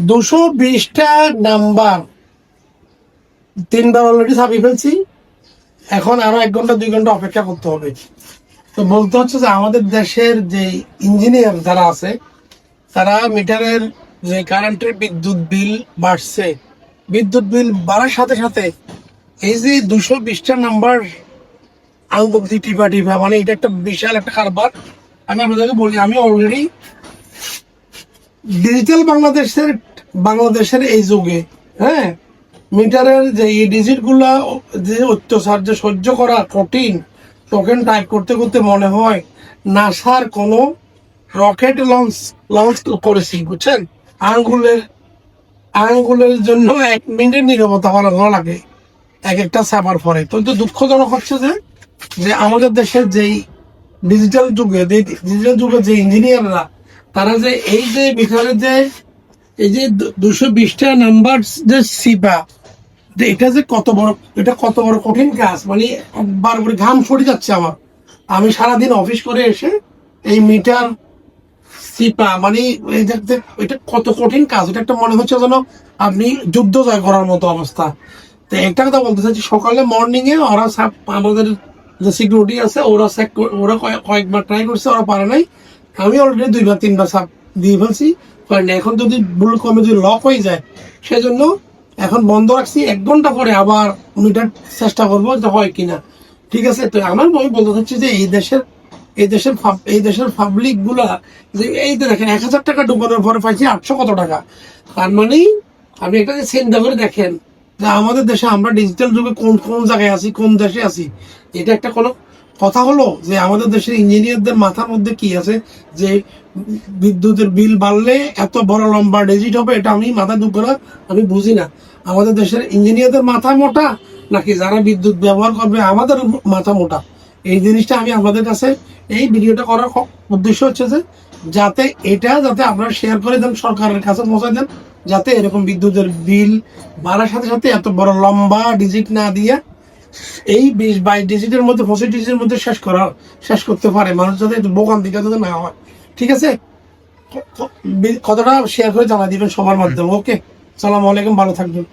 220টা number 3বার already ছাপিয়ে ফেলছি। এখন আরো 1 ঘন্টা 2 ঘন্টা অপেক্ষা করতে হবে। তো বলতে হচ্ছে যে আমাদের দেশের যে ইঞ্জিনিয়ার যারা আছে তারা মিটারের যে কারেন্টের বিদ্যুৎ বিল বাড়ছে, বিদ্যুৎ বিল বাড়ার সাথে সাথে এই যে 220টা নাম্বার আঙুল টিপা টিপা, মানে এটা একটা বিশাল একটা কারবার। আমি আপনাদেরকে বলি, আমি অলরেডি ডিজিটাল বাংলাদেশের এই যুগে, হ্যাঁ, মিটারের যে এই ডিজিট গুলা যে অত্যাচার যে সহ্য করা কঠিন, টোকেন টাইপ করতে করতে মনে হয় নাসার কোনো রকেট লঞ্চ করেছি, বুঝছেন। আঙ্গুলের আঙ্গুলের জন্য 1 মিনিট নীরবতা পালন লাগে এক একটা সাবার পরে। তো দুঃখজনক হচ্ছে যে আমাদের দেশের যেই ডিজিটাল যুগে যে ইঞ্জিনিয়াররা, তারা যে এই যে মিটারের যে এই যে 220টা নাম্বার যে সিপা, এটা যে কত বড় কঠিন কাজ, মানে একবার করে ঘাম ছড়ে যাচ্ছে আমার। আমি সারাদিন অফিস করে এসে এই মিটার সিপা, মানে এটা কত কঠিন কাজ। এটা একটা মনে হচ্ছে যেন আপনি যুদ্ধ জয় করার মতো অবস্থা। তো একটা কথা বলতে চাচ্ছি, সকালে মর্নিং এ ওরা আমাদের যে সিকিউরিটি আছে ওরা কয়েকবার ট্রাই করছে, ওরা পারে নাই। আমি অলরেডি 2বার 3বার সাপ দিয়ে ফেলছি, পারেনি। এখন যদি ভুল কমে যদি লক হয়ে যায়, সেজন্য এখন বন্ধ রাখছি। 1 ঘন্টা পরে আবার মিটার চেষ্টা করবো যে হয় কিনা। ঠিক আছে। তো আমি বলতে চাচ্ছি যে এই দেশের পাবলিক গুলা যে এই যে দেখেন 1000 টাকা ঢুকানোর পরে পাইছি 800 কত টাকা। তার মানে আপনি একটা যে চিন্তা করে দেখেন যে আমাদের দেশে আমরা ডিজিটাল যুগে কোন কোন জায়গায় আছি, কোন দেশে আছি। এটা একটা কোনো কথা হলো যে আমাদের দেশের ইঞ্জিনিয়ারদের মাথার মধ্যে কি আছে যে বিদ্যুতের বিল বাড়লে এত বড় লম্বা ডিজিট হবে, এটা আমি মাথায় ঢুকে না, আমি বুঝি না। আমাদের দেশের ইঞ্জিনিয়ারদের মাথা মোটা নাকি যারা বিদ্যুৎ ব্যবহার করবে আমাদের মাথা মোটা? এই জিনিসটা আমি আপনাদের কাছে এই ভিডিওটা করার উদ্দেশ্য হচ্ছে যে যাতে আপনারা শেয়ার করে দেন, সরকারের কাছে পৌঁছে দেন, যাতে এরকম বিদ্যুতের বিল বাড়ার সাথে সাথে এত বড় লম্বা ডিজিট না দিয়ে এই 20-22 ডিজিটের মধ্যে 25 ডিজিটের মধ্যে শেষ করতে পারে মানুষ, যাতে একটু বোকান দিকে যাতে না হয়। ঠিক আছে, কতটা শেয়ার করে জানা দিবেন সবার মাধ্যমে। ওকে, সালাম আলাইকুম, ভালো থাকবেন।